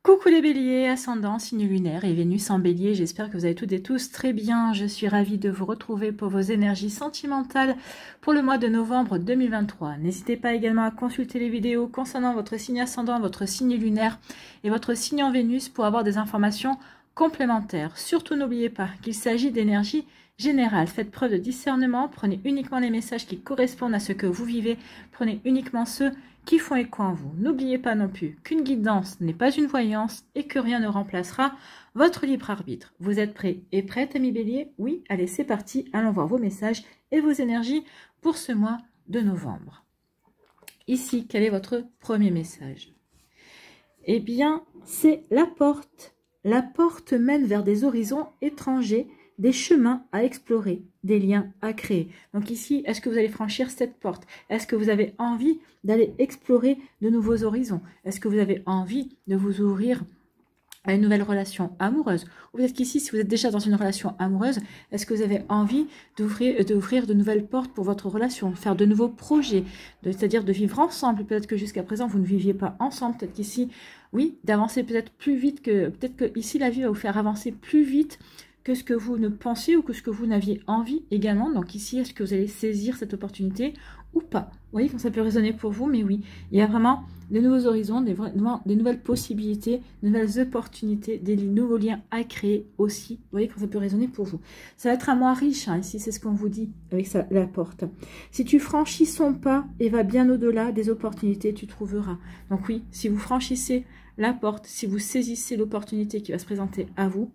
Coucou les béliers, ascendant, signe lunaire et Vénus en bélier, j'espère que vous allez toutes et tous très bien. Je suis ravie de vous retrouver pour vos énergies sentimentales pour le mois de novembre 2023. N'hésitez pas également à consulter les vidéos concernant votre signe ascendant, votre signe lunaire et votre signe en Vénus pour avoir des informations complémentaires. Surtout n'oubliez pas qu'il s'agit d'énergie générale. Faites preuve de discernement, prenez uniquement les messages qui correspondent à ce que vous vivez, prenez uniquement ceux qui font écho en vous. N'oubliez pas non plus qu'une guidance n'est pas une voyance et que rien ne remplacera votre libre arbitre. Vous êtes prêts et prêtes, amis béliers? Oui, allez, c'est parti. Allons voir vos messages et vos énergies pour ce mois de novembre. Ici, quel est votre premier message? Eh bien, c'est la porte. La porte mène vers des horizons étrangers, des chemins à explorer, des liens à créer. Donc ici, est-ce que vous allez franchir cette porte? Est-ce que vous avez envie d'aller explorer de nouveaux horizons? Est-ce que vous avez envie de vous ouvrir à une nouvelle relation amoureuse? Ou peut-être qu'ici, si vous êtes déjà dans une relation amoureuse, est-ce que vous avez envie d'ouvrir de nouvelles portes pour votre relation, faire de nouveaux projets, c'est-à-dire de vivre ensemble? Peut-être que jusqu'à présent, vous ne viviez pas ensemble. Peut-être qu'ici, oui, d'avancer peut-être plus vite que... Peut-être que ici, la vie va vous faire avancer plus vite que ce que vous ne pensiez ou que ce que vous n'aviez envie également. Donc ici, est-ce que vous allez saisir cette opportunité ou pas? Vous voyez quand ça peut résonner pour vous, mais oui, il y a vraiment de nouveaux horizons, des nouvelles possibilités, de nouvelles opportunités, des nouveaux liens à créer aussi. Vous voyez quand ça peut résonner pour vous. Ça va être un mois riche, hein, ici c'est ce qu'on vous dit avec ça, la porte. Si tu franchis son pas et vas bien au-delà des opportunités, tu trouveras. Donc oui, si vous franchissez la porte, si vous saisissez l'opportunité qui va se présenter à vous,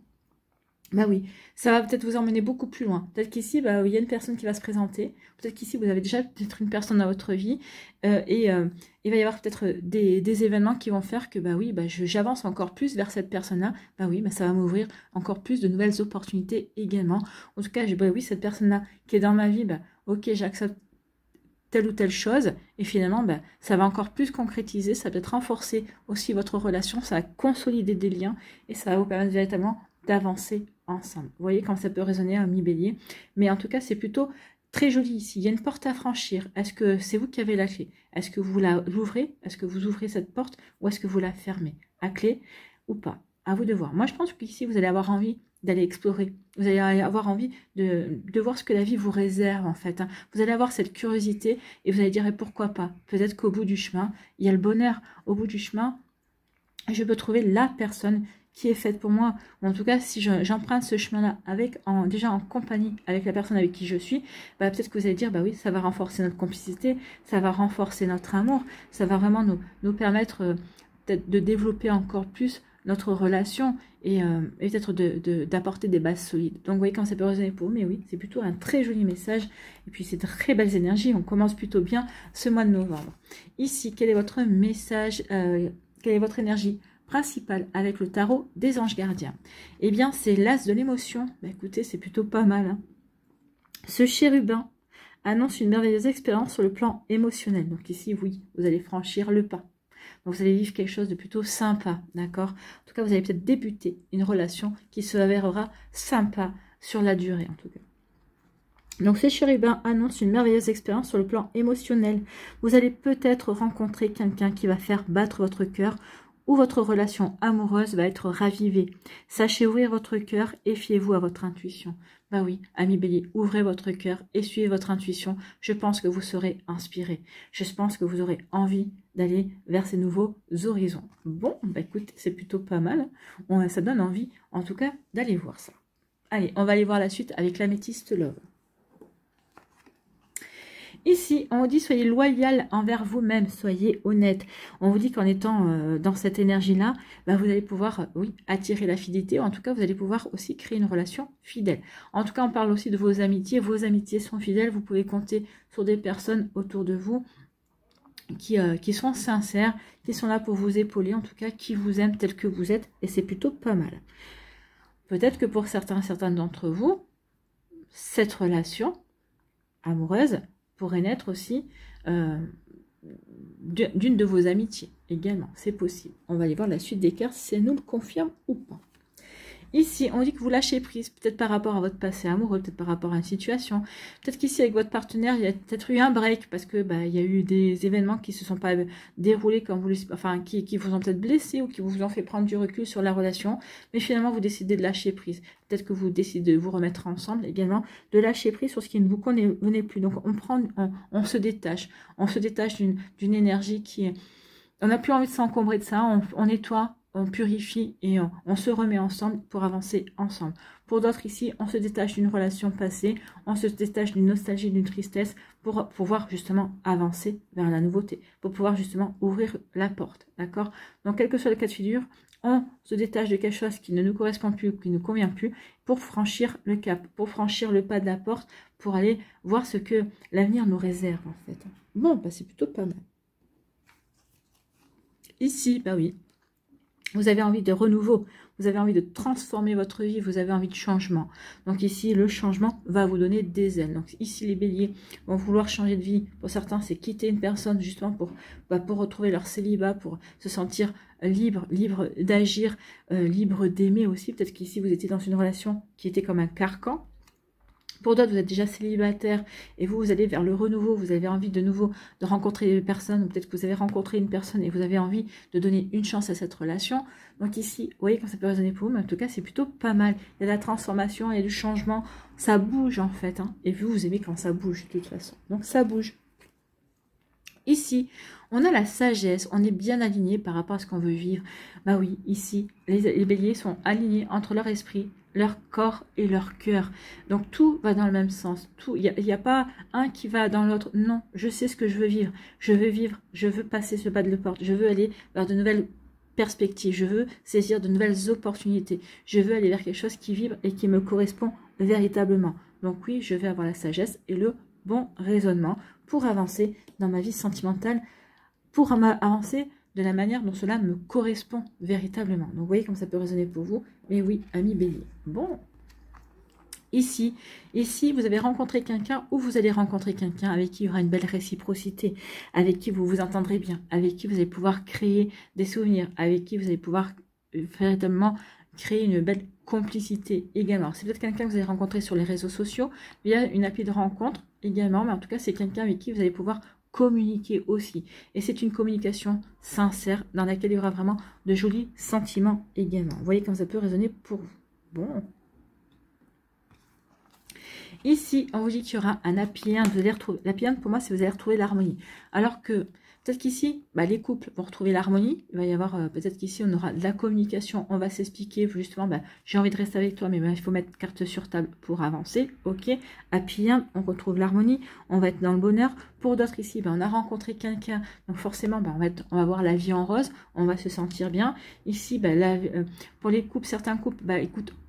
bah oui, ça va peut-être vous emmener beaucoup plus loin. Peut-être qu'ici, bah, il y a une personne qui va se présenter. Peut-être qu'ici, vous avez déjà peut-être une personne dans votre vie. Il va y avoir peut-être des événements qui vont faire que, bah oui, bah, j'avance encore plus vers cette personne-là. Bah oui, bah, ça va m'ouvrir encore plus de nouvelles opportunités également. En tout cas, bah oui, cette personne-là qui est dans ma vie, bah ok, j'accepte telle ou telle chose. Et finalement, bah, ça va encore plus concrétiser. Ça va peut-être renforcer aussi votre relation. Ça va consolider des liens. Et ça va vous permettre véritablement d'avancer ensemble. Vous voyez quand ça peut résonner à mi-bélier. Mais en tout cas, c'est plutôt très joli ici. Il y a une porte à franchir. Est-ce que c'est vous qui avez la clé? Est-ce que vous l'ouvrez? Est-ce que vous ouvrez cette porte? Ou est-ce que vous la fermez? À clé ou pas? À vous de voir. Moi, je pense qu'ici, vous allez avoir envie d'aller explorer. Vous allez avoir envie de voir ce que la vie vous réserve, en fait. Hein. Vous allez avoir cette curiosité et vous allez dire, et pourquoi pas? Peut-être qu'au bout du chemin, il y a le bonheur. Au bout du chemin, je peux trouver la personne qui est faite pour moi, ou en tout cas si j'emprunte ce chemin-là déjà en compagnie avec la personne avec qui je suis, bah, peut-être que vous allez dire, bah oui, ça va renforcer notre complicité, ça va renforcer notre amour, ça va vraiment nous permettre peut-être de développer encore plus notre relation et peut-être d'apporter des bases solides. Donc vous voyez quand ça peut résonner pour vous, mais oui, c'est plutôt un très joli message, et puis c'est de très belles énergies, on commence plutôt bien ce mois de novembre. Ici, quel est votre message, quelle est votre énergie principale avec le tarot des anges gardiens? Eh bien, c'est l'as de l'émotion. Bah, écoutez, c'est plutôt pas mal. Hein. Ce chérubin annonce une merveilleuse expérience sur le plan émotionnel. Donc ici, oui, vous allez franchir le pas. Donc vous allez vivre quelque chose de plutôt sympa, d'accord? En tout cas, vous allez peut-être débuter une relation qui se avérera sympa sur la durée, en tout cas. Donc ces chérubins annoncent une merveilleuse expérience sur le plan émotionnel. Vous allez peut-être rencontrer quelqu'un qui va faire battre votre cœur, ou votre relation amoureuse va être ravivée. Sachez ouvrir votre cœur et fiez-vous à votre intuition. Bah oui, ami bélier, ouvrez votre cœur et suivez votre intuition. Je pense que vous serez inspiré. Je pense que vous aurez envie d'aller vers ces nouveaux horizons. Bon, bah écoute, c'est plutôt pas mal. Ça donne envie, en tout cas, d'aller voir ça. Allez, on va aller voir la suite avec l'améthyste Love. Ici, on vous dit soyez loyal envers vous-même, soyez honnête. On vous dit qu'en étant dans cette énergie-là, bah, vous allez pouvoir, oui, attirer la fidélité. En tout cas, vous allez pouvoir aussi créer une relation fidèle. En tout cas, on parle aussi de vos amitiés. Vos amitiés sont fidèles. Vous pouvez compter sur des personnes autour de vous qui sont sincères, qui sont là pour vous épauler, en tout cas, qui vous aiment tel que vous êtes. Et c'est plutôt pas mal. Peut-être que pour certains d'entre vous, cette relation amoureuse pourrait naître aussi d'une de vos amitiés également, c'est possible. On va aller voir la suite des cartes si elle nous le confirme ou pas. Ici, on dit que vous lâchez prise, peut-être par rapport à votre passé amoureux, peut-être par rapport à une situation. Peut-être qu'ici, avec votre partenaire, il y a peut-être eu un break parce que il y a eu des événements qui se sont pas déroulés comme vous, enfin, qui vous ont peut-être blessé ou qui vous ont fait prendre du recul sur la relation. Mais finalement, vous décidez de lâcher prise. Peut-être que vous décidez de vous remettre ensemble également, de lâcher prise sur ce qui ne vous connaît plus. Donc, on se détache. On se détache d'une énergie qui est... On n'a plus envie de s'encombrer de ça, on nettoie, on purifie et on se remet ensemble pour avancer ensemble. Pour d'autres ici, on se détache d'une relation passée, on se détache d'une nostalgie, d'une tristesse pour pouvoir justement avancer vers la nouveauté, pour pouvoir justement ouvrir la porte, d'accord? Donc, quel que soit le cas de figure, on se détache de quelque chose qui ne nous correspond plus, qui ne nous convient plus, pour franchir le cap, pour franchir le pas de la porte, pour aller voir ce que l'avenir nous réserve en fait. Bon, c'est plutôt pas mal. Ici, oui, vous avez envie de renouveau, vous avez envie de transformer votre vie, vous avez envie de changement. Donc ici, le changement va vous donner des ailes. Donc ici, les béliers vont vouloir changer de vie. Pour certains, c'est quitter une personne justement pour retrouver leur célibat, pour se sentir libre d'agir, libre d'aimer aussi. Peut-être qu'ici, vous étiez dans une relation qui était comme un carcan. Pour d'autres, vous êtes déjà célibataire et vous allez vers le renouveau, vous avez envie de nouveau de rencontrer des personnes, ou peut-être que vous avez rencontré une personne et vous avez envie de donner une chance à cette relation. Donc ici, vous voyez quand ça peut résonner pour vous, mais en tout cas, c'est plutôt pas mal. Il y a de la transformation, il y a du changement, ça bouge en fait. Et vous aimez quand ça bouge de toute façon. Donc ça bouge. Ici, on a la sagesse, on est bien aligné par rapport à ce qu'on veut vivre. Oui, ici, les béliers sont alignés entre leur esprit, leur corps et leur cœur. Donc tout va dans le même sens. Il n'y a pas un qui va dans l'autre. Non, je sais ce que je veux vivre. Je veux passer ce pas de la porte. Je veux aller vers de nouvelles perspectives. Je veux saisir de nouvelles opportunités. Je veux aller vers quelque chose qui vibre et qui me correspond véritablement. Donc oui, je vais avoir la sagesse et le bon raisonnement pour avancer dans ma vie sentimentale, pour avancer de la manière dont cela me correspond véritablement. Donc, vous voyez comme ça peut résonner pour vous. Mais oui, ami bélier. Bon. Ici, vous avez rencontré quelqu'un ou vous allez rencontrer quelqu'un avec qui il y aura une belle réciprocité, avec qui vous vous entendrez bien, avec qui vous allez pouvoir créer des souvenirs, avec qui vous allez pouvoir véritablement créer une belle complicité également. C'est peut-être quelqu'un que vous allez rencontrer sur les réseaux sociaux via une appli de rencontre également, mais en tout cas, c'est quelqu'un avec qui vous allez pouvoir communiquer aussi. Et c'est une communication sincère dans laquelle il y aura vraiment de jolis sentiments également. Vous voyez comme ça peut résonner pour vous. Bon. Ici, on vous dit qu'il y aura un happy end. Vous allez retrouver, l'happy end pour moi, c'est vous allez retrouver l'harmonie. Alors que peut-être qu'ici, les couples vont retrouver l'harmonie. Il va y avoir, peut-être qu'ici, on aura de la communication. On va s'expliquer, justement, j'ai envie de rester avec toi, mais il faut mettre carte sur table pour avancer. Ok. Happy end, on retrouve l'harmonie. On va être dans le bonheur. Pour d'autres ici, on a rencontré quelqu'un. Donc forcément, on va voir la vie en rose. On va se sentir bien. Ici, pour les couples, certains couples,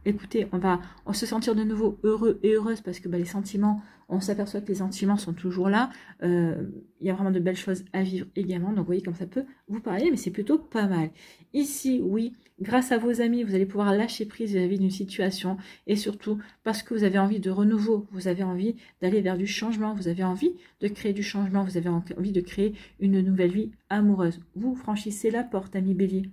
écoutez, on va se sentir de nouveau heureux et heureuse parce que les sentiments, on s'aperçoit que les sentiments sont toujours là. Il y a vraiment de belles choses à vivre également. Donc, vous voyez comme ça peut vous parler, mais c'est plutôt pas mal. Ici, oui, grâce à vos amis, vous allez pouvoir lâcher prise vis-à-vis d'une situation. Et surtout, parce que vous avez envie de renouveau, vous avez envie d'aller vers du changement, vous avez envie de créer du changement, vous avez envie de créer une nouvelle vie amoureuse. Vous franchissez la porte, ami bélier.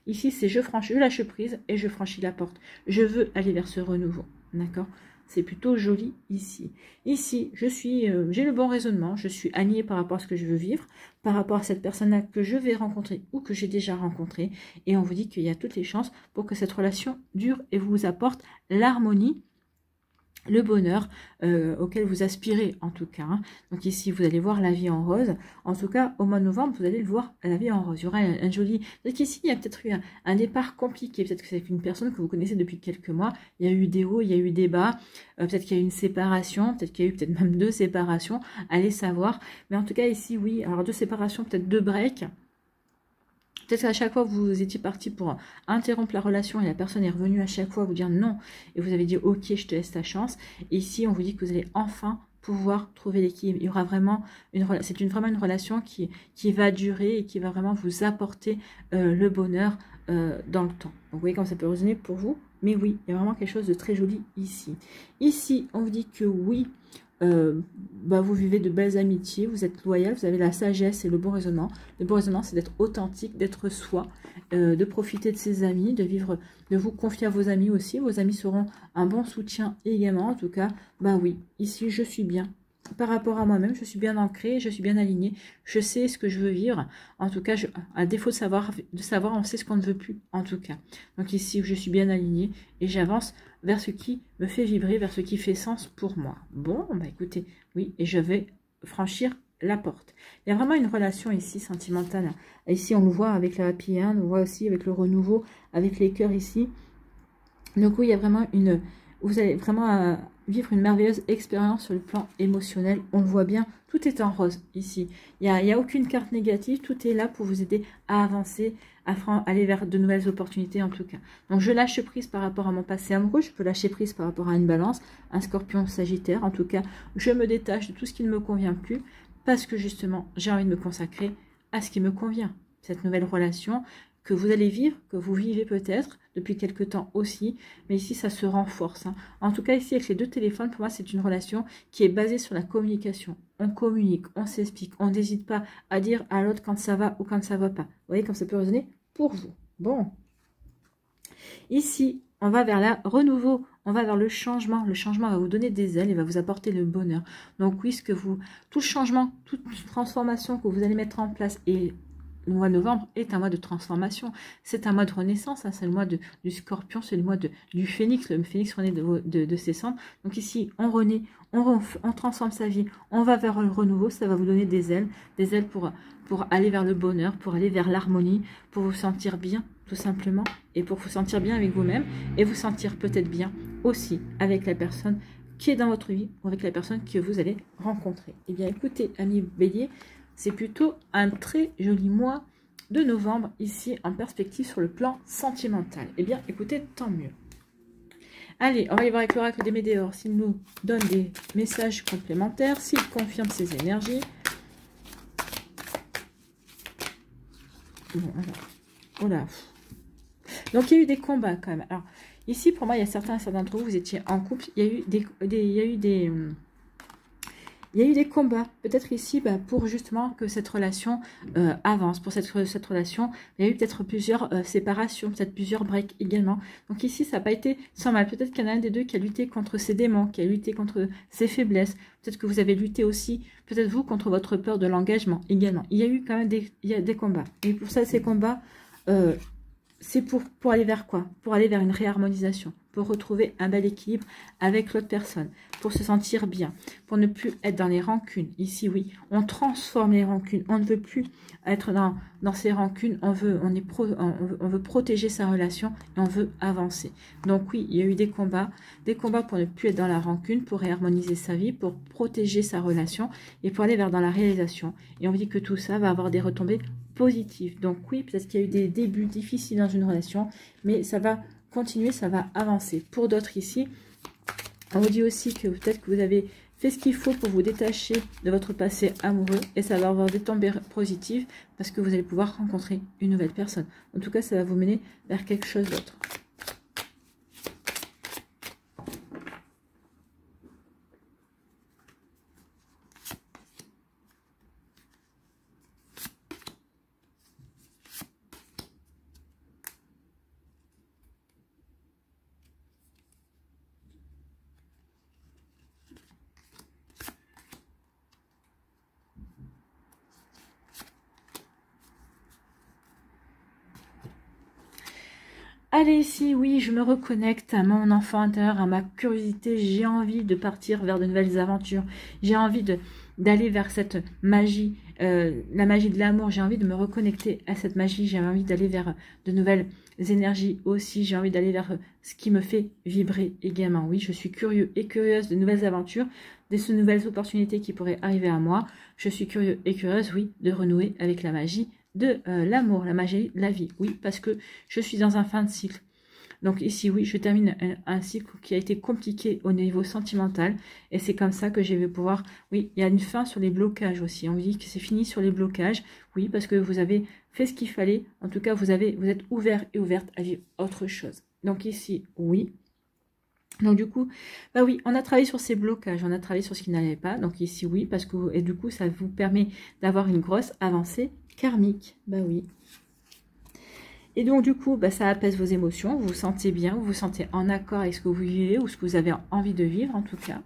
Ici, c'est je lâche prise et je franchis la porte. Je veux aller vers ce renouveau. D'accord ? C'est plutôt joli ici. Ici, j'ai le bon raisonnement, je suis alignée par rapport à ce que je veux vivre, par rapport à cette personne-là que je vais rencontrer ou que j'ai déjà rencontrée. Et on vous dit qu'il y a toutes les chances pour que cette relation dure et vous apporte l'harmonie, le bonheur auquel vous aspirez en tout cas. Donc ici, vous allez voir la vie en rose. En tout cas, au mois de novembre, vous allez le voir, la vie en rose. Il y aura un joli... Peut-être qu'ici, il y a peut-être eu un départ compliqué. Peut-être que c'est une personne que vous connaissez depuis quelques mois. Il y a eu des hauts, il y a eu des bas. Peut-être qu'il y a eu une séparation. Peut-être qu'il y a eu peut-être même 2 séparations. Allez savoir. Mais en tout cas, ici, oui. Alors 2 séparations, peut-être 2 breaks. Peut-être qu'à chaque fois, vous étiez parti pour interrompre la relation et la personne est revenue à chaque fois vous dire non. Et vous avez dit, ok, je te laisse ta chance. Et ici, on vous dit que vous allez enfin pouvoir trouver l'équilibre. Il y aura vraiment vraiment une relation qui va durer et qui va vraiment vous apporter le bonheur dans le temps. Donc, vous voyez comment ça peut résonner pour vous. Mais oui, il y a vraiment quelque chose de très joli ici. Ici, on vous dit que oui, vous vivez de belles amitiés, vous êtes loyal, vous avez la sagesse et le bon raisonnement. Le bon raisonnement, c'est d'être authentique, d'être soi, de profiter de ses amis, de vous confier à vos amis aussi. Vos amis seront un bon soutien également. En tout cas, oui, ici, je suis bien. Par rapport à moi-même, je suis bien ancrée, je suis bien alignée, je sais ce que je veux vivre. En tout cas, à défaut de savoir, on sait ce qu'on ne veut plus, en tout cas. Donc ici, je suis bien alignée et j'avance vers ce qui me fait vibrer, vers ce qui fait sens pour moi. Bon, écoutez, oui, et je vais franchir la porte. Il y a vraiment une relation ici sentimentale. Ici, on le voit avec la happy end, on le voit aussi avec le renouveau, avec les cœurs ici. Donc oui, il y a vraiment vous allez vraiment vivre une merveilleuse expérience sur le plan émotionnel. On le voit bien, tout est en rose ici. Il n'y a aucune carte négative, tout est là pour vous aider à avancer, à aller vers de nouvelles opportunités en tout cas. Donc je lâche prise par rapport à mon passé amoureux, je peux lâcher prise par rapport à une balance, un scorpion sagittaire. En tout cas, je me détache de tout ce qui ne me convient plus parce que justement, j'ai envie de me consacrer à ce qui me convient. Cette nouvelle relation que vous allez vivre, que vous vivez peut-être depuis quelque temps aussi, mais ici ça se renforce. En tout cas ici avec les deux téléphones, pour moi c'est une relation qui est basée sur la communication. On communique, on s'explique, on n'hésite pas à dire à l'autre quand ça va ou quand ça va pas. Vous voyez comme ça peut résonner pour vous. Bon, ici on va vers la renouveau, on va vers le changement. Le changement va vous donner des ailes et va vous apporter le bonheur. Donc oui, tout changement, toute transformation que vous allez mettre en place et le mois de novembre est un mois de transformation, c'est un mois de renaissance, c'est le mois du scorpion, c'est le mois du phénix, le phénix renaît de ses cendres. Donc ici, on renaît, on transforme sa vie, on va vers le renouveau, ça va vous donner des ailes pour aller vers le bonheur, pour aller vers l'harmonie, pour vous sentir bien, tout simplement, et pour vous sentir bien avec vous-même, et vous sentir peut-être bien aussi avec la personne qui est dans votre vie, ou avec la personne que vous allez rencontrer. Eh bien, écoutez, amis Bélier, c'est plutôt un très joli mois de novembre ici en perspective sur le plan sentimental. Eh bien, écoutez, tant mieux. Allez, on va y voir avec l'oracle des Météores s'il nous donne des messages complémentaires, s'il confirme ses énergies. Bon, alors, voilà. Donc, il y a eu des combats quand même. Alors, ici, pour moi, il y a certains d'entre vous étiez en couple. Il y a eu des combats, peut-être ici, pour justement que cette relation avance. Pour cette relation, il y a eu peut-être plusieurs séparations, peut-être plusieurs breaks également. Donc ici, ça n'a pas été sans mal. Peut-être qu'il y en a un des deux qui a lutté contre ses démons, qui a lutté contre ses faiblesses. Peut-être que vous avez lutté aussi, peut-être vous, contre votre peur de l'engagement également. Il y a eu quand même des combats. Et pour ça, ces combats, c'est pour aller vers quoi? Pour aller vers une réharmonisation, pour retrouver un bel équilibre avec l'autre personne, pour se sentir bien, pour ne plus être dans les rancunes. Ici, oui, on transforme les rancunes. On ne veut plus être dans ces rancunes. On veut protéger sa relation et on veut avancer. Donc oui, il y a eu des combats pour ne plus être dans la rancune, pour réharmoniser sa vie, pour protéger sa relation et pour aller vers dans la réalisation. Et on dit que tout ça va avoir des retombées positives. Donc oui, peut-être qu'il y a eu des débuts difficiles dans une relation, mais ça va continuer, ça va avancer. Pour d'autres ici, on vous dit aussi que peut-être que vous avez fait ce qu'il faut pour vous détacher de votre passé amoureux et ça va avoir des tombées positives parce que vous allez pouvoir rencontrer une nouvelle personne. En tout cas, ça va vous mener vers quelque chose d'autre. Allez, ici, oui, je me reconnecte à mon enfant intérieur, à ma curiosité. J'ai envie de partir vers de nouvelles aventures. J'ai envie d'aller vers cette magie, la magie de l'amour. J'ai envie de me reconnecter à cette magie. J'ai envie d'aller vers de nouvelles énergies aussi. J'ai envie d'aller vers ce qui me fait vibrer également. Oui, je suis curieux et curieuse de nouvelles aventures, de nouvelles opportunités qui pourraient arriver à moi. Je suis curieux et curieuse, oui, de renouer avec la magie de l'amour, la magie de la vie. Oui, parce que je suis dans un fin de cycle. Donc ici, oui, je termine un cycle qui a été compliqué au niveau sentimental. Et c'est comme ça que je vais pouvoir... Oui, il y a une fin sur les blocages aussi. On dit que c'est fini sur les blocages. Oui, parce que vous avez fait ce qu'il fallait. En tout cas, vous êtes ouvert et ouverte à vivre autre chose. Donc ici, oui. Donc du coup, bah oui, on a travaillé sur ces blocages, on a travaillé sur ce qui n'allait pas. Donc ici, oui, parce que, et du coup, ça vous permet d'avoir une grosse avancée karmique. Bah oui. Et donc du coup, bah, ça apaise vos émotions, vous vous sentez bien, vous vous sentez en accord avec ce que vous vivez ou ce que vous avez envie de vivre en tout cas.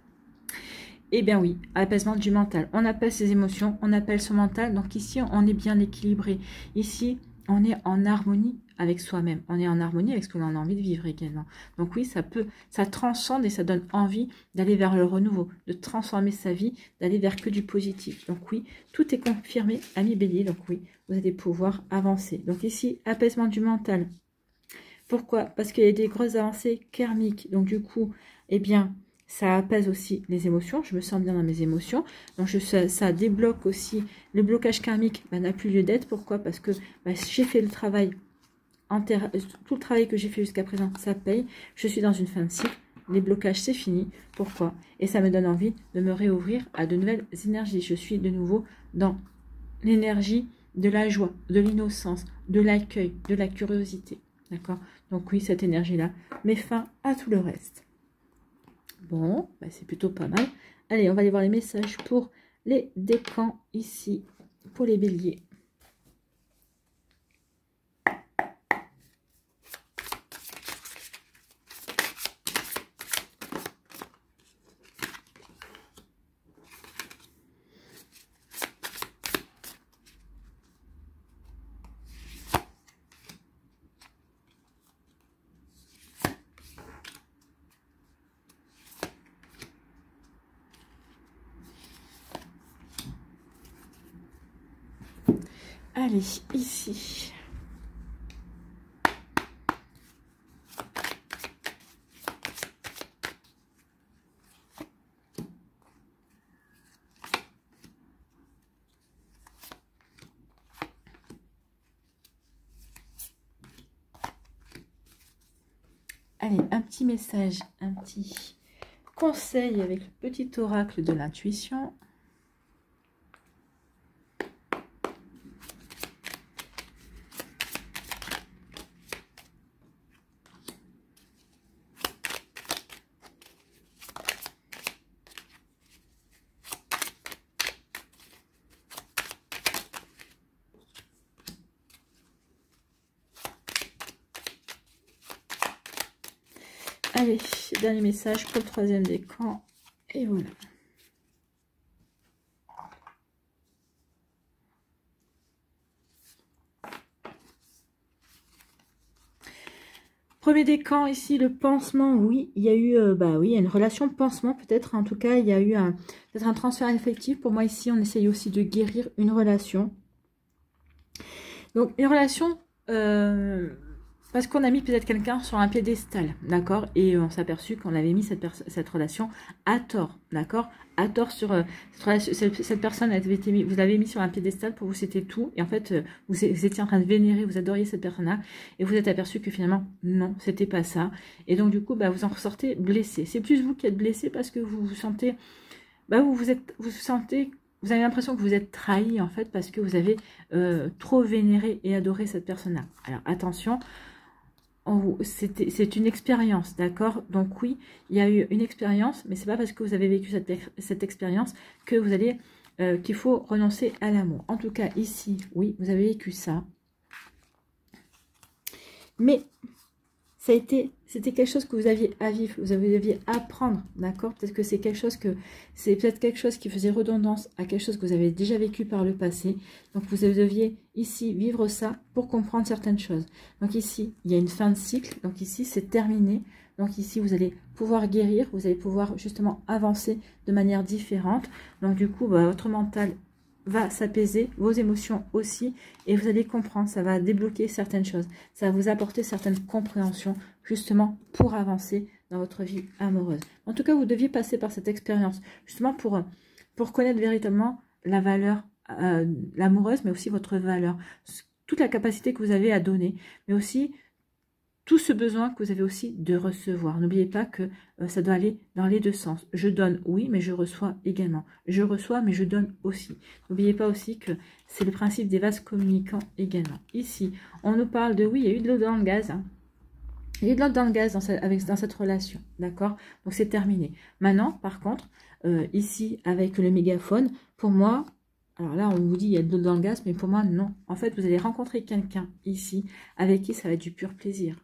Eh bien oui, apaisement du mental. On apaise ses émotions, on apaise son mental. Donc ici, on est bien équilibré. Ici, on est en harmonie avec soi-même. On est en harmonie avec ce que l'on a envie de vivre également. Donc oui, ça transcende et ça donne envie d'aller vers le renouveau, de transformer sa vie, d'aller vers que du positif. Donc oui, tout est confirmé, ami Bélier. Donc oui, vous allez pouvoir avancer. Donc ici, apaisement du mental. Pourquoi? Parce qu'il y a des grosses avancées karmiques. Donc du coup, eh bien, ça apaise aussi les émotions. Je me sens bien dans mes émotions. Donc ça débloque aussi. Le blocage karmique n'a plus lieu d'être. Pourquoi? Parce que j'ai fait le travail. Tout le travail que j'ai fait jusqu'à présent, ça paye. Je suis dans une fin de cycle. Les blocages, c'est fini. Pourquoi? Et ça me donne envie de me réouvrir à de nouvelles énergies. Je suis de nouveau dans l'énergie de la joie, de l'innocence, de l'accueil, de la curiosité. D'accord? Donc oui, cette énergie-là met fin à tout le reste. Bon, c'est plutôt pas mal. Allez, on va aller voir les messages pour les décans ici, pour les béliers. Allez, ici. Allez, un petit message, un petit conseil avec le petit oracle de l'intuition. Allez, dernier message pour le troisième décan. Et voilà. Premier décan, ici, le pansement. Oui, il y a eu, oui, il y a une relation de pansement, peut-être. En tout cas, il y a eu peut-être un transfert affectif. Pour moi, ici, on essaye aussi de guérir une relation. Donc, une relation... parce qu'on a mis peut-être quelqu'un sur un piédestal, d'accord? Et on s'est aperçu qu'on avait mis cette relation à tort, d'accord? À tort sur cette personne avait été mis, vous l'avez mis sur un piédestal, pour vous c'était tout. Et en fait, vous étiez en train de vénérer, vous adoriez cette personne-là. Et vous êtes aperçu que finalement, non, c'était pas ça. Et donc du coup, vous en ressortez blessé. C'est plus vous qui êtes blessé parce que vous vous sentez... vous avez l'impression que vous êtes trahi en fait parce que vous avez trop vénéré et adoré cette personne-là. Alors attention, c'est une expérience, d'accord? Donc oui, il y a eu une expérience, mais c'est pas parce que vous avez vécu cette expérience que vous allez qu'il faut renoncer à l'amour. En tout cas, ici, oui, vous avez vécu ça. Mais c'était quelque chose que vous aviez à vivre, vous deviez apprendre, d'accord? Peut-être que c'est peut-être quelque chose qui faisait redondance à quelque chose que vous avez déjà vécu par le passé. Donc vous deviez ici vivre ça pour comprendre certaines choses. Donc ici, il y a une fin de cycle. Donc ici, c'est terminé. Donc ici, vous allez pouvoir guérir, vous allez pouvoir justement avancer de manière différente. Donc du coup, votre mental va s'apaiser, vos émotions aussi, et vous allez comprendre, ça va débloquer certaines choses, ça va vous apporter certaines compréhensions, justement, pour avancer dans votre vie amoureuse. En tout cas, vous deviez passer par cette expérience, justement, pour connaître véritablement la valeur, l'amoureuse, mais aussi votre valeur, toute la capacité que vous avez à donner, mais aussi tout ce besoin que vous avez aussi de recevoir. N'oubliez pas que ça doit aller dans les deux sens. Je donne, oui, mais je reçois également. Je reçois, mais je donne aussi. N'oubliez pas aussi que c'est le principe des vases communicants également. Ici, on nous parle de, oui, il y a eu de l'eau dans le gaz. Hein. Il y a de l'ordre dans le gaz dans cette relation, d'accord? Donc c'est terminé. Maintenant, par contre, ici, avec le mégaphone, pour moi, alors là, on vous dit il y a de l'eau dans le gaz, mais pour moi, non. En fait, vous allez rencontrer quelqu'un ici, avec qui ça va être du pur plaisir.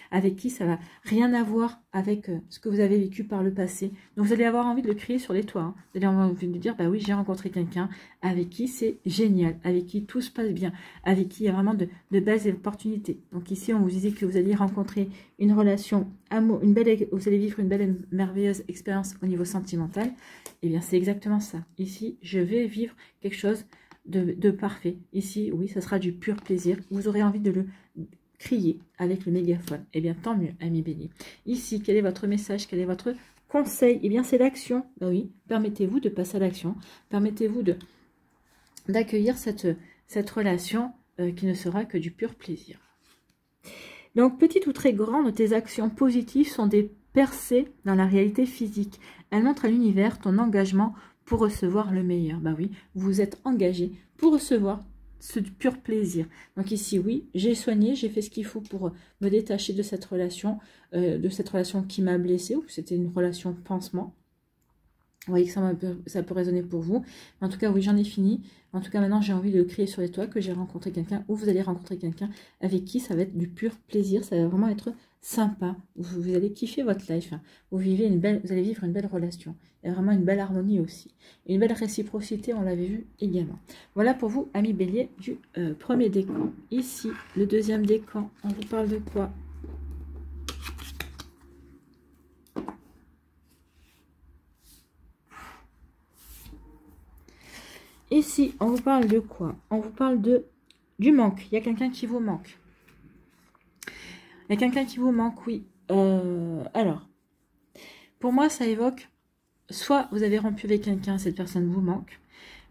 Avec qui ça va rien à voir avec ce que vous avez vécu par le passé. Donc vous allez avoir envie de le crier sur les toits. Hein. Vous allez avoir envie de dire, bah oui, j'ai rencontré quelqu'un avec qui c'est génial, avec qui tout se passe bien, avec qui il y a vraiment de belles opportunités. Donc ici, on vous disait que vous alliez rencontrer une relation amour, vous allez vivre une belle et merveilleuse expérience au niveau sentimental. Eh bien, c'est exactement ça. Ici, je vais vivre quelque chose de parfait. Ici, oui, ça sera du pur plaisir. Vous aurez envie de le crier avec le mégaphone. Eh bien, tant mieux, ami Bélier. Ici, quel est votre message? Quel est votre conseil? Eh bien, c'est l'action. Ben oui, permettez-vous de passer à l'action. Permettez-vous d'accueillir cette relation qui ne sera que du pur plaisir. Donc, petites ou très grandes, tes actions positives sont des percées dans la réalité physique. Elles montrent à l'univers ton engagement pour recevoir le meilleur. Ben oui, vous êtes engagé pour recevoir ce pur plaisir. Donc ici, oui, j'ai soigné, j'ai fait ce qu'il faut pour me détacher de cette relation qui m'a blessée, ou c'était une relation pansement. Vous voyez que ça peut résonner pour vous. En tout cas, oui, j'en ai fini. En tout cas, maintenant, j'ai envie de crier sur les toits que j'ai rencontré quelqu'un, ou vous allez rencontrer quelqu'un avec qui ça va être du pur plaisir. Ça va vraiment être sympa. Vous allez kiffer votre life. Hein. Vous allez vivre une belle relation. Il y a vraiment une belle harmonie aussi. Et une belle réciprocité, on l'avait vu également. Voilà pour vous, amis Bélier, du premier décan. Ici, le deuxième décan, on vous parle de quoi? Ici, on vous parle de quoi? On vous parle du manque. Il y a quelqu'un qui vous manque. Il y a quelqu'un qui vous manque, oui. Alors, pour moi, ça évoque, soit vous avez rompu avec quelqu'un, cette personne vous manque,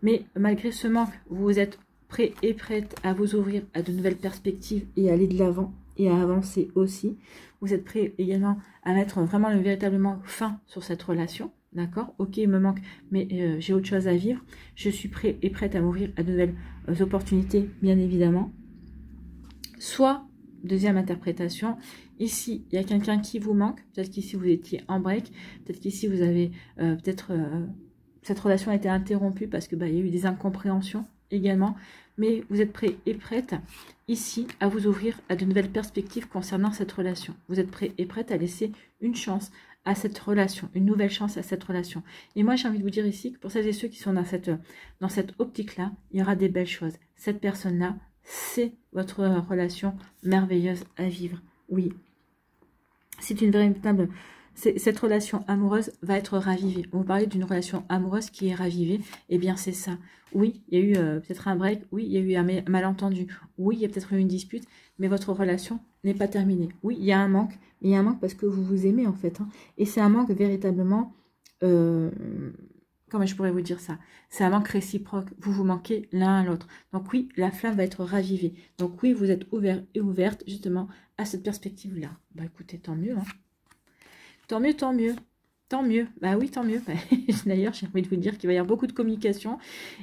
mais malgré ce manque, vous êtes prêt et prête à vous ouvrir à de nouvelles perspectives et à aller de l'avant et à avancer aussi. Vous êtes prêt également à mettre vraiment véritablement fin sur cette relation. D'accord? Ok, il me manque, mais j'ai autre chose à vivre. Je suis prêt et prête à m'ouvrir à de nouvelles opportunités, bien évidemment. Soit, deuxième interprétation, ici, il y a quelqu'un qui vous manque. Peut-être qu'ici, vous étiez en break. Peut-être qu'ici, vous avez cette relation a été interrompue parce que il y a eu des incompréhensions également. Mais vous êtes prêt et prête, ici, à vous ouvrir à de nouvelles perspectives concernant cette relation. Vous êtes prêt et prête à laisser une chance à cette relation, une nouvelle chance à cette relation. Et moi, j'ai envie de vous dire ici que pour celles et ceux qui sont dans cette optique-là, il y aura des belles choses. Cette personne-là, c'est votre relation merveilleuse à vivre. Oui, c'est une véritable... Cette relation amoureuse va être ravivée. On vous parlait d'une relation amoureuse qui est ravivée. Eh bien, c'est ça. Oui, il y a eu peut-être un break. Oui, il y a eu un malentendu. Oui, il y a peut-être eu une dispute. Mais votre relation n'est pas terminée. Oui, il y a un manque. Mais il y a un manque parce que vous vous aimez, en fait. Hein. Et c'est un manque véritablement... comment je pourrais vous dire ça? C'est un manque réciproque. Vous vous manquez l'un à l'autre. Donc oui, la flamme va être ravivée. Donc oui, vous êtes ouvert et ouverte, justement, à cette perspective-là. Bah écoutez, tant mieux, hein. Tant mieux, tant mieux. Tant mieux. Bah oui, tant mieux. D'ailleurs, j'ai envie de vous dire qu'il va y avoir beaucoup de communication.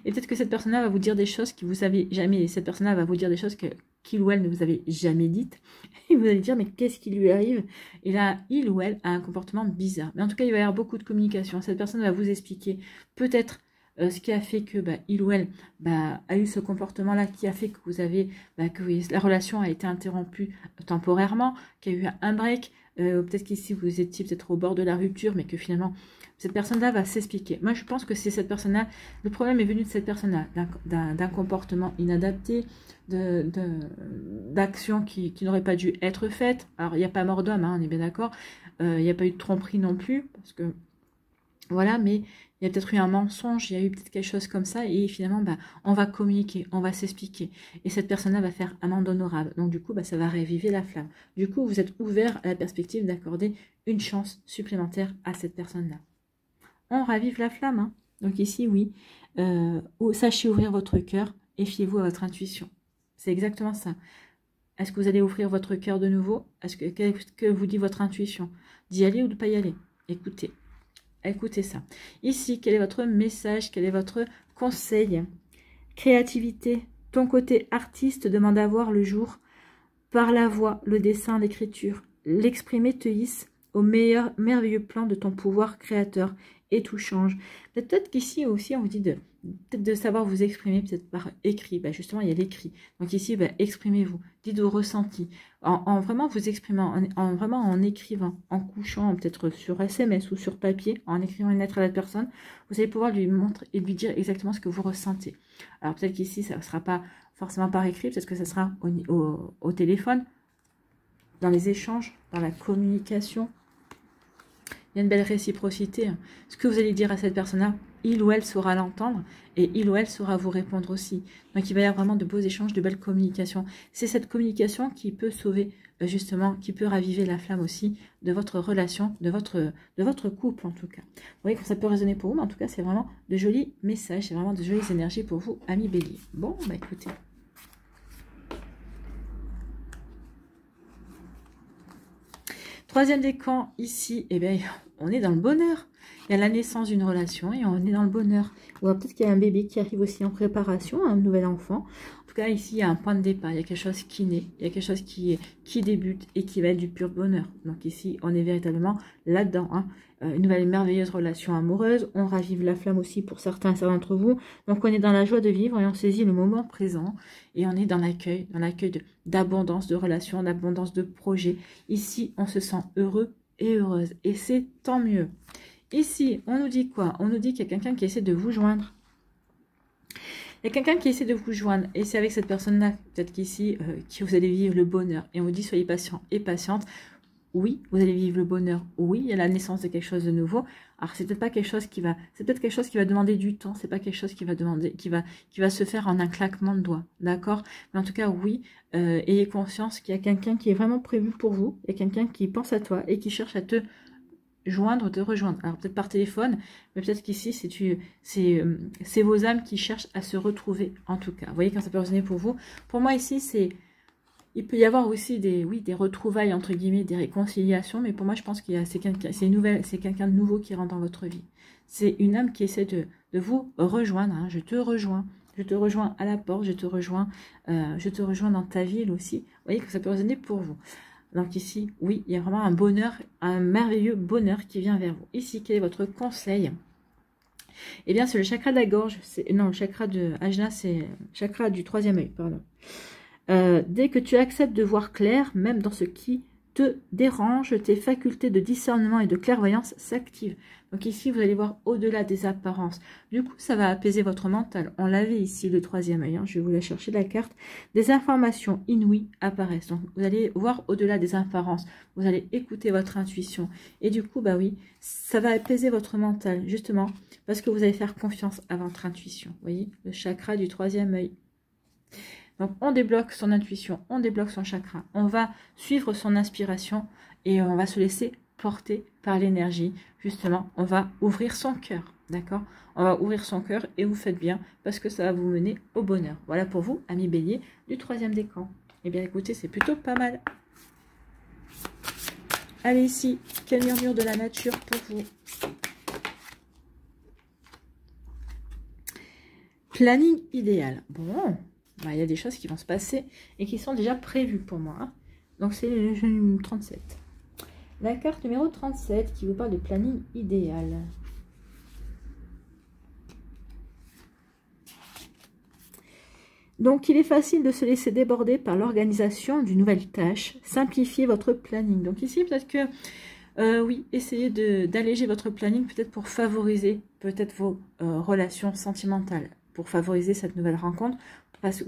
Et peut-être que cette personne-là va vous dire des choses que vous savez jamais. Et cette personne-là va vous dire des choses qu'il ou elle ne vous avait jamais dites. Et vous allez dire, mais qu'est-ce qui lui arrive? Et là, il ou elle a un comportement bizarre. Mais en tout cas, il va y avoir beaucoup de communication. Cette personne va vous expliquer peut-être ce qui a fait que il ou elle a eu ce comportement-là, qui a fait que vous avez que la relation a été interrompue temporairement, qu'il y a eu un break. Peut-être qu'ici vous étiez peut-être au bord de la rupture, mais que finalement cette personne-là va s'expliquer. Moi je pense que c'est cette personne-là, le problème est venu de cette personne-là, d'un comportement inadapté, d'actions qui n'auraient pas dû être faites. Alors il n'y a pas mort d'homme, hein, on est bien d'accord, il n'y a pas eu de tromperie non plus, parce que voilà, mais il y a peut-être eu un mensonge, il y a eu peut-être quelque chose comme ça, et finalement, on va communiquer, on va s'expliquer. Et cette personne-là va faire amende honorable. Donc, du coup, ça va raviver la flamme. Du coup, vous êtes ouvert à la perspective d'accorder une chance supplémentaire à cette personne-là. On ravive la flamme, hein. Donc ici, oui. Sachez ouvrir votre cœur et fiez-vous à votre intuition. C'est exactement ça. Est-ce que vous allez ouvrir votre cœur de nouveau? Qu'est-ce que vous dit votre intuition? D'y aller ou de ne pas y aller? Écoutez. Écoutez ça. Ici, quel est votre message? Quel est votre conseil? Créativité. Ton côté artiste demande à voir le jour par la voix, le dessin, l'écriture. l'exprimer te hisse au meilleur, merveilleux plan de ton pouvoir créateur et tout change. Peut-être qu'ici aussi, on vous dit peut-être de savoir vous exprimer, peut-être par écrit. Bah justement, il y a l'écrit. Donc ici, bah, exprimez-vous. Dites vos ressentis. En vraiment vous exprimant, vraiment en écrivant, en couchant, peut-être sur SMS ou sur papier, en écrivant une lettre à la personne, vous allez pouvoir lui montrer et lui dire exactement ce que vous ressentez. Alors peut-être qu'ici, ça ne sera pas forcément par écrit, peut-être que ça sera au téléphone, dans les échanges, dans la communication. Il y a une belle réciprocité. Ce que vous allez dire à cette personne-là, il ou elle saura l'entendre et il ou elle saura vous répondre aussi. Donc il va y avoir vraiment de beaux échanges, de belles communications. C'est cette communication qui peut sauver, justement, qui peut raviver la flamme aussi de votre relation, de votre couple en tout cas. Vous voyez que ça peut résonner pour vous, mais en tout cas c'est vraiment de jolis messages, c'est vraiment de jolies énergies pour vous, amis bélier. Bon, bah écoutez. Troisième décan, ici, eh bien, on est dans le bonheur. Il y a la naissance d'une relation et on est dans le bonheur. Ou peut-être qu'il y a un bébé qui arrive aussi en préparation, un nouvel enfant. En tout cas, ici, il y a un point de départ. Il y a quelque chose qui naît. Il y a quelque chose qui débute et qui va être du pur bonheur. Donc ici, on est véritablement là-dedans. Hein. Une nouvelle merveilleuse relation amoureuse. On ravive la flamme aussi pour certains d'entre vous. Donc on est dans la joie de vivre et on saisit le moment présent. Et on est dans l'accueil d'abondance de relations, d'abondance de projets. Ici, on se sent heureux et heureuse. Et c'est tant mieux. Ici, on nous dit quoi? On nous dit qu'il y a quelqu'un qui essaie de vous joindre. Il y a quelqu'un qui essaie de vous joindre. Et c'est avec cette personne-là, peut-être qu'ici, que vous allez vivre le bonheur. Et on vous dit, soyez patient et patiente. Oui, vous allez vivre le bonheur. Oui, il y a la naissance de quelque chose de nouveau. Alors, c'est peut-être pas quelque chose qui va... C'est peut-être quelque chose qui va demander du temps. C'est pas quelque chose qui va demander... qui va se faire en un claquement de doigts. D'accord? Mais en tout cas, oui, ayez conscience qu'il y a quelqu'un qui est vraiment prévu pour vous. Il y a quelqu'un qui pense à toi et qui cherche à te joindre, te rejoindre. Alors peut-être par téléphone, mais peut-être qu'ici c'est vos âmes qui cherchent à se retrouver en tout cas. Vous voyez quand ça peut résonner pour vous. Pour moi ici il peut y avoir aussi des retrouvailles entre guillemets, des réconciliations, mais pour moi je pense qu'il y a c'est quelqu'un de nouveau qui rentre dans votre vie. C'est une âme qui essaie de vous rejoindre. Hein. Je te rejoins à la porte, je te rejoins dans ta ville aussi. Vous voyez que ça peut résonner pour vous. Donc ici, oui, il y a vraiment un bonheur, un merveilleux bonheur qui vient vers vous. Ici, quel est votre conseil? Eh bien, c'est le chakra de la gorge. Non, le chakra de Ajna, c'est le chakra du troisième œil, pardon. Dès que tu acceptes de voir clair, même dans ce qui te dérange, tes facultés de discernement et de clairvoyance s'activent. Donc ici, vous allez voir au-delà des apparences. Du coup, ça va apaiser votre mental. On l'avait ici, le troisième œil. Hein. Je vais vous la chercher, la carte. Des informations inouïes apparaissent. Donc, vous allez voir au-delà des apparences. Vous allez écouter votre intuition. Et du coup, bah oui, ça va apaiser votre mental, justement, parce que vous allez faire confiance à votre intuition. Vous voyez, le chakra du troisième œil. Donc, on débloque son intuition, on débloque son chakra. On va suivre son inspiration et on va se laisser porter par l'énergie. Justement, on va ouvrir son cœur, d'accord? On va ouvrir son cœur et vous faites bien parce que ça va vous mener au bonheur. Voilà pour vous, amis bélier du troisième décan. Eh bien, écoutez, c'est plutôt pas mal. Allez ici, quel murmure de la nature pour vous? Planning idéal. Bon... il y a des choses qui vont se passer et qui sont déjà prévues pour moi. Hein. Donc, c'est le jeu 37. La carte numéro 37 qui vous parle de planning idéal. Donc, il est facile de se laisser déborder par l'organisation d'une nouvelle tâche. Simplifiez votre planning. Donc, ici, peut-être que, oui, essayez d'alléger votre planning peut-être pour favoriser peut-être vos relations sentimentales, pour favoriser cette nouvelle rencontre,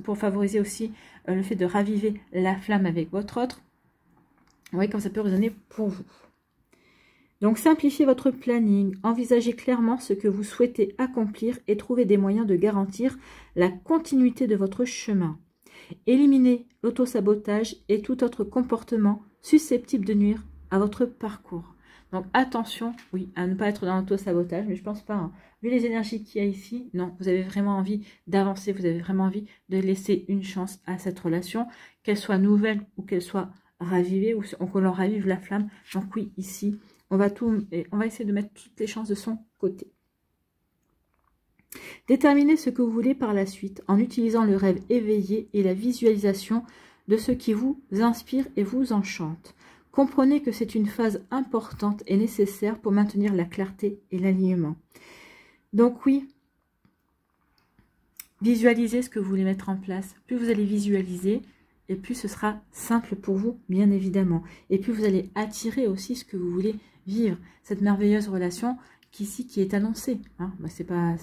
pour favoriser aussi le fait de raviver la flamme avec votre autre. Vous voyez comme ça peut résonner pour vous. Donc, simplifiez votre planning, envisagez clairement ce que vous souhaitez accomplir et trouvez des moyens de garantir la continuité de votre chemin. Éliminez l'autosabotage et tout autre comportement susceptible de nuire à votre parcours. Donc, attention, oui, à ne pas être dans l'auto-sabotage, mais je pense pas. Hein. Vu les énergies qu'il y a ici, non, vous avez vraiment envie d'avancer, vous avez vraiment envie de laisser une chance à cette relation, qu'elle soit nouvelle ou qu'elle soit ravivée, ou qu'on leur ravive la flamme. Donc oui, ici, on va essayer de mettre toutes les chances de son côté. Déterminez ce que vous voulez par la suite, en utilisant le rêve éveillé et la visualisation de ce qui vous inspire et vous enchante. Comprenez que c'est une phase importante et nécessaire pour maintenir la clarté et l'alignement. Donc oui, visualisez ce que vous voulez mettre en place. Plus vous allez visualiser, et plus ce sera simple pour vous, bien évidemment. Et plus vous allez attirer aussi ce que vous voulez vivre. Cette merveilleuse relation qui est annoncée. Hein. C'est pas,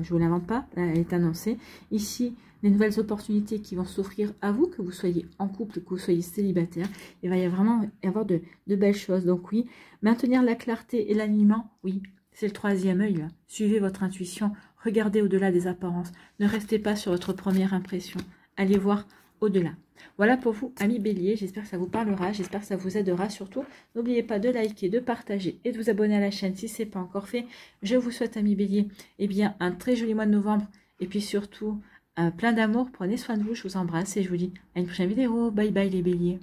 je vous l'invente pas, elle est annoncée. Ici, les nouvelles opportunités qui vont s'offrir à vous, que vous soyez en couple, que vous soyez célibataire. Il va y vraiment y avoir de belles choses. Donc oui, maintenir la clarté et l'alignement, oui, c'est le troisième œil. Là. Suivez votre intuition, regardez au-delà des apparences. Ne restez pas sur votre première impression. Allez voir au-delà. Voilà pour vous, amis bélier. J'espère que ça vous parlera, j'espère que ça vous aidera surtout. N'oubliez pas de liker, de partager et de vous abonner à la chaîne si ce n'est pas encore fait. Je vous souhaite, amis bélier, eh bien, un très joli mois de novembre et puis surtout, plein d'amour. Prenez soin de vous, je vous embrasse et je vous dis à une prochaine vidéo. Bye bye les béliers.